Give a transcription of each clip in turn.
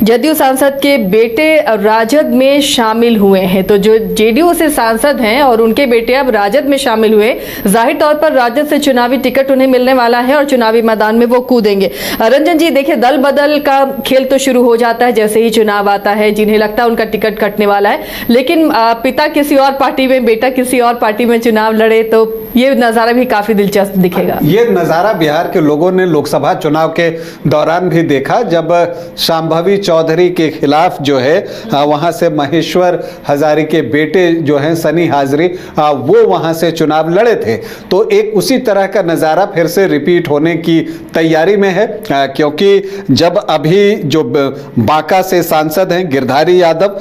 जदयू सांसद के बेटे राजद में शामिल हुए हैं। तो जो जेडीयू से सांसद हैं और उनके बेटे अब राजद में शामिल हुए, जाहिर तौर पर राजद से चुनावी टिकट उन्हें मिलने वाला है और चुनावी मैदान में वो कूदेंगे। रंजन जी, देखिए, दल बदल का खेल तो शुरू हो जाता है जैसे ही चुनाव आता है। जिन्हें लगता है उनका टिकट कटने वाला है, लेकिन पिता किसी और पार्टी में, बेटा किसी और पार्टी में चुनाव लड़े तो ये नजारा भी काफी दिलचस्प दिखेगा। ये नजारा बिहार के लोगों ने लोकसभा चुनाव के दौरान भी देखा, जब शांभवी चौधरी के खिलाफ जो है वहां से महेश्वर हजारी के बेटे जो हैं सनी हाजरी, वो वहां से चुनाव लड़े थे। तो एक उसी तरह का नजारा फिर से रिपीट होने की तैयारी में है, क्योंकि जब अभी जो बांका से सांसद हैं गिरधारी यादव,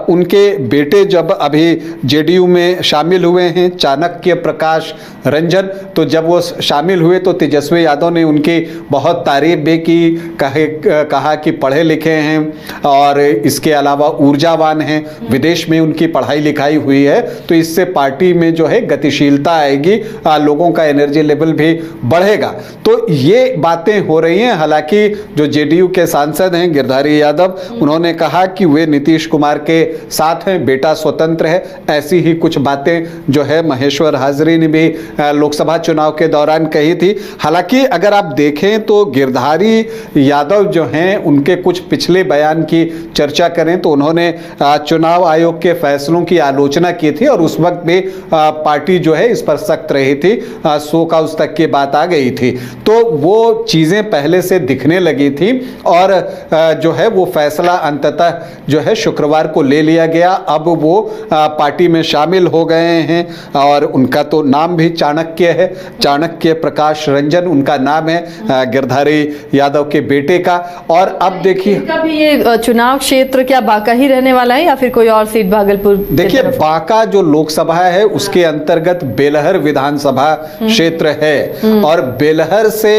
उनके बेटे जब अभी जेडीयू में शामिल हुए हैं, चाणक्य प्रकाश रंजन, तो जब वो शामिल हुए तो तेजस्वी यादव ने उनकी बहुत तारीफ भी की, कहा कि पढ़े लिखे हैं और इसके अलावा ऊर्जावान हैं, विदेश में उनकी पढ़ाई लिखाई हुई है, तो इससे पार्टी में जो है गतिशीलता आएगी, लोगों का एनर्जी लेवल भी बढ़ेगा। तो ये बातें हो रही हैं। हालांकि जो जेडीयू के सांसद हैं गिरधारी यादव, उन्होंने कहा कि वे नीतीश कुमार के साथ हैं, बेटा स्वतंत्र है। ऐसी ही कुछ बातें जो है महेश्वर हाजरी ने भी लोकसभा चुनाव के दौरान कही थी। हालांकि अगर आप देखें तो गिरधारी यादव जो हैं, उनके कुछ पिछले बयान की चर्चा करें तो उन्होंने चुनाव आयोग के फैसलों की आलोचना की थी और उस वक्त भी पार्टी जो है इस पर सख्त रही थी, सो का उस तक की बात आ गई थी। तो वो चीजें पहले से दिखने लगी थी और जो है वो फैसला अंततः जो है शुक्रवार को ले लिया गया। अब वो पार्टी में शामिल हो गए हैं और उनका तो नाम भी चाणक्य है, चाणक्य प्रकाश रंजन उनका नाम है, गिरधारी यादव के बेटे का। और अब देखिए, भी ये चुनाव क्षेत्र क्या बांका ही रहने वाला है या फिर कोई और सीट भागलपुर? देखिए, बांका जो लोकसभा है उसके अंतर्गत बेलहर विधानसभा क्षेत्र है और बेलहर से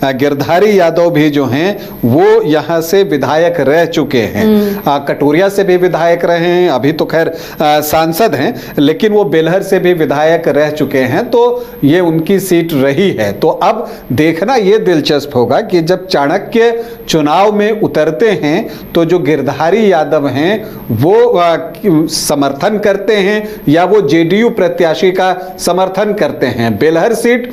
गिरधारी यादव भी जो हैं वो यहाँ से विधायक रह चुके हैं। कटोरिया से भी विधायक रहे हैं, अभी तो खैर सांसद हैं, लेकिन वो बेलहर से भी विधायक रह चुके हैं, तो ये उनकी सीट रही है। तो अब देखना ये दिलचस्प होगा कि जब चाणक्य चुनाव में उतरते हैं तो जो गिरधारी यादव हैं वो समर्थन करते हैं या वो जेडीयू प्रत्याशी का समर्थन करते हैं। बेलहर सीट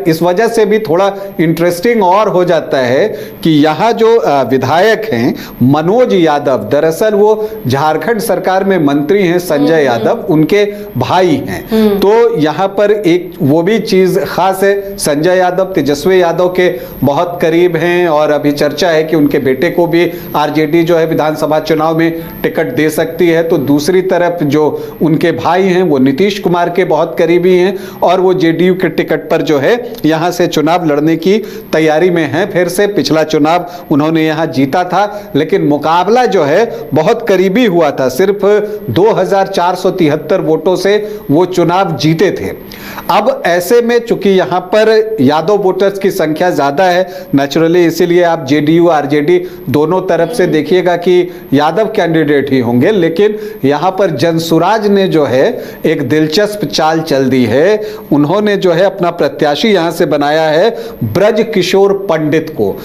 इस वजह से भी थोड़ा इंटरेस्टिंग और हो जाता है कि यहाँ जो विधायक हैं मनोज यादव, दरअसल वो झारखंड सरकार में मंत्री हैं, संजय यादव उनके भाई हैं। तो यहाँ पर एक वो भी चीज खास है, संजय यादव तेजस्वी यादव के बहुत करीब हैं और अभी चर्चा है कि उनके बेटे को भी आरजेडी जो है विधानसभा चुनाव में टिकट दे सकती है। तो दूसरी तरफ जो उनके भाई हैं वो नीतीश कुमार के बहुत करीबी हैं और वो जेडीयू के टिकट पर जो है यहां से चुनाव लड़ने की तैयारी में हैं। फिर से पिछला चुनाव उन्होंने यहां जीता था, लेकिन मुकाबला जो है बहुत करीबी हुआ था, सिर्फ 2473 वोटों से वो चुनाव जीते थे। अब ऐसे में चूंकि यहां पर यादव वोटर्स की संख्या ज्यादा है नेचुरली, इसीलिए आप जेडीयू आरजेडी दोनों तरफ से देखिएगा कि यादव कैंडिडेट ही होंगे, लेकिन यहां पर जनसुराज ने जो है एक दिलचस्प चाल चल दी है। उन्होंने जो है अपना प्रत्याशी यहां से बनाया है ब्रज किशोर पंडित को,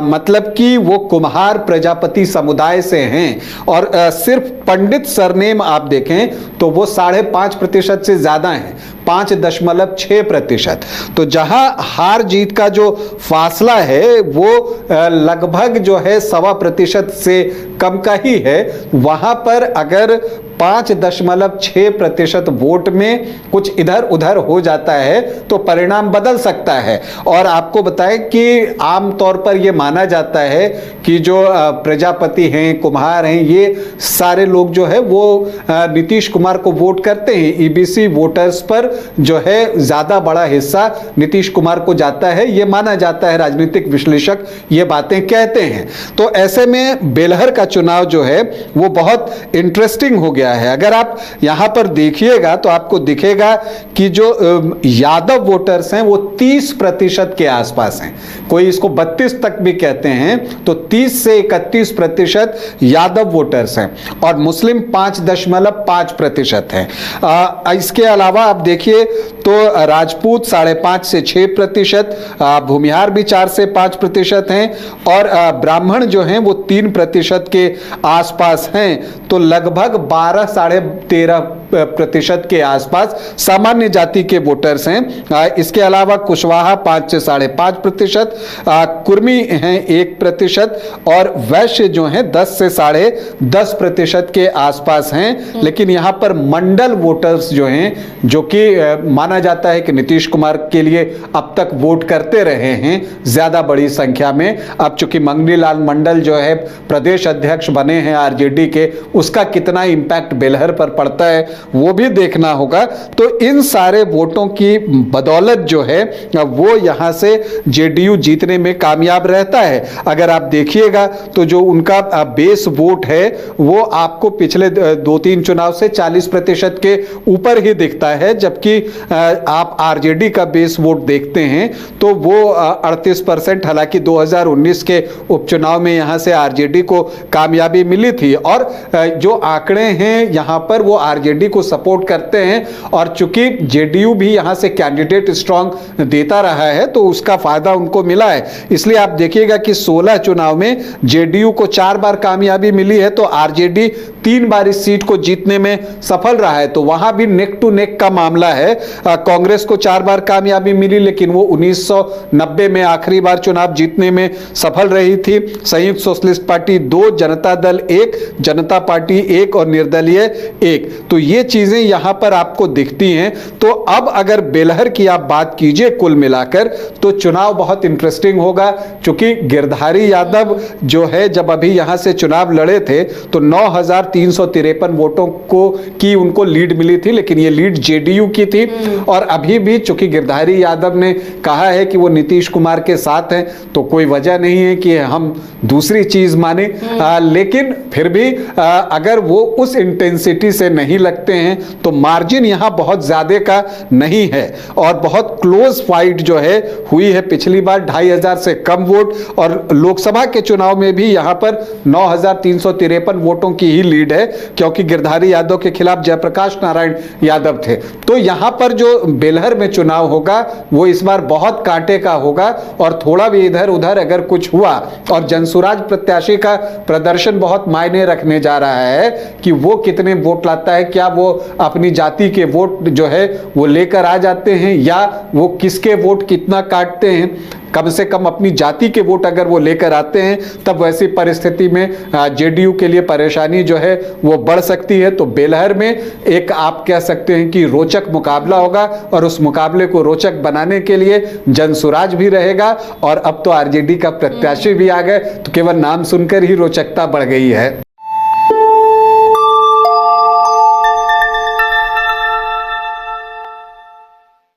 मतलब कि वो कुम्हार प्रजापति समुदाय से हैं और सिर्फ पंडित सरनेम आप देखें तो वो 5.5% से ज्यादा है, 5.6%। तो जहां हार जीत का जो फासला है वो लगभग जो है 1.25% से कम का ही है, वहां पर अगर 5.6% वोट में कुछ इधर उधर हो जाता है तो परिणाम बदल सकता है। और आपको बताएं कि आमतौर पर यह माना जाता है कि जो प्रजापति हैं, कुम्हार हैं, ये सारे लोग जो है वो नीतीश कुमार को वोट करते हैं। ईबीसी वोटर्स पर जो है ज्यादा बड़ा हिस्सा नीतीश कुमार को जाता है, यह माना जाता है, राजनीतिक विश्लेषक ये बातें कहते हैं। तो ऐसे में बेलहर का चुनाव जो है वो बहुत इंटरेस्टिंग हो गया गया है। अगर आप यहाँ पर देखिएगा तो आपको दिखेगा कि जो यादव वोटर्स हैं वो 30% के आसपास हैं, कोई इसको 32 तक भी कहते हैं, तो 30 से 31% यादव वोटर्स हैं और मुस्लिम 5.5% हैं। इसके अलावा आप देखिए तो राजपूत 5.5 से 6%, भूमिहार भी 4 से 5% हैं और ब्राह्मण जो हैं वो 3% के आसपास हैं। तो लगभग 12-13.5% के आसपास सामान्य जाति के वोटर्स हैं। इसके अलावा कुशवाहा 5 से 5.5%, कुर्मी हैं 1% और वैश्य जो हैं 10 से 10.5% के आसपास हैं। लेकिन यहाँ पर मंडल वोटर्स जो हैं, जो कि माना जाता है कि नीतीश कुमार के लिए अब तक वोट करते रहे हैं ज्यादा बड़ी संख्या में, अब चूंकि मंगनीलाल मंडल जो है प्रदेश अध्यक्ष बने हैं आरजेडी के, उसका कितना इंपैक्ट बेलहर पर पड़ता है वो भी देखना होगा। तो इन सारे वोटों की बदौलत जो है वो यहां से जेडीयू जीतने में कामयाब रहता है। अगर आप देखिएगा तो जो उनका बेस वोट है वो आपको पिछले 2-3 चुनाव से 40% के ऊपर ही दिखता है, जबकि आप आरजेडी का बेस वोट देखते हैं तो वो 38%, हालांकि 2019 के उपचुनाव में यहां से आरजेडी को कामयाबी मिली थी और जो आंकड़े हैं यहां पर वो आरजेडी को सपोर्ट करते हैं और चूंकि जेडीयू भी यहां से कैंडिडेट स्ट्रांग देता रहा है तो उसका फायदा उनको मिला है। इसलिए आप देखिएगा कि 16 चुनाव में जेडीयू को 4 बार कामयाबी मिली है तो आरजेडी 3 बार इस सीट को जीतने में सफल रहा है। तो वहां भी नेक टू नेक का मामला है। कांग्रेस को 4 बार कामयाबी मिली लेकिन वो 1990 में आखिरी बार चुनाव जीतने में सफल रही थी। संयुक्त सोशलिस्ट पार्टी 2, जनता दल 1, जनता पार्टी 1 और निर्दलीय 1। तो ये चीजें यहां पर आपको दिखती हैं। तो अब अगर बेलहर की आप बात कीजिए कुल मिलाकर तो चुनाव बहुत इंटरेस्टिंग होगा, क्योंकि गिरधारी यादव जो है जब अभी यहां से चुनाव लड़े थे तो 9,353 वोटों की उनको लीड मिली थी, लेकिन ये लीड जेडीयू की थी। और अभी भी चूंकि गिरधारी यादव ने कहा है कि वो नीतीश कुमार के साथ हैं तो कोई वजह नहीं है कि हम दूसरी चीज माने, लेकिन फिर भी अगर वो उस इंटेंसिटी से नहीं लगते हैं तो मार्जिन यहां बहुत ज्यादा का नहीं है और बहुत क्लोज फाइट जो है हुई है। पिछली बार 2,500 से कम वोट और लोकसभा के चुनाव में भी यहां पर 9,353 वोटों की ही लीड है, क्योंकि गिरधारी यादव के खिलाफ जयप्रकाश नारायण यादव थे। तो यहां पर जो बेलहर में चुनाव होगा वो इस बार बहुत कांटे का होगा और थोड़ा भी इधर उधर अगर कुछ हुआ और जनसुराज प्रत्याशी का प्रदर्शन बहुत मायने रखने जा रहा है कि वो कितने वोट लाता है, क्या वो अपनी जाति के वोट जो है वो लेकर आ जाते हैं या वो किसके वोट कितना काटते हैं। कम से कम अपनी जाति के वोट अगर वो लेकर आते हैं तब वैसी परिस्थिति में जेडीयू के लिए परेशानी जो है वो बढ़ सकती है। तो बेलहर में एक आप कह सकते हैं कि रोचक मुकाबला होगा और उस मुकाबले को रोचक बनाने के लिए जनसुराज भी रहेगा और अब तो आरजेडी का प्रत्याशी भी आ गए तो केवल नाम सुनकर ही रोचकता बढ़ गई है।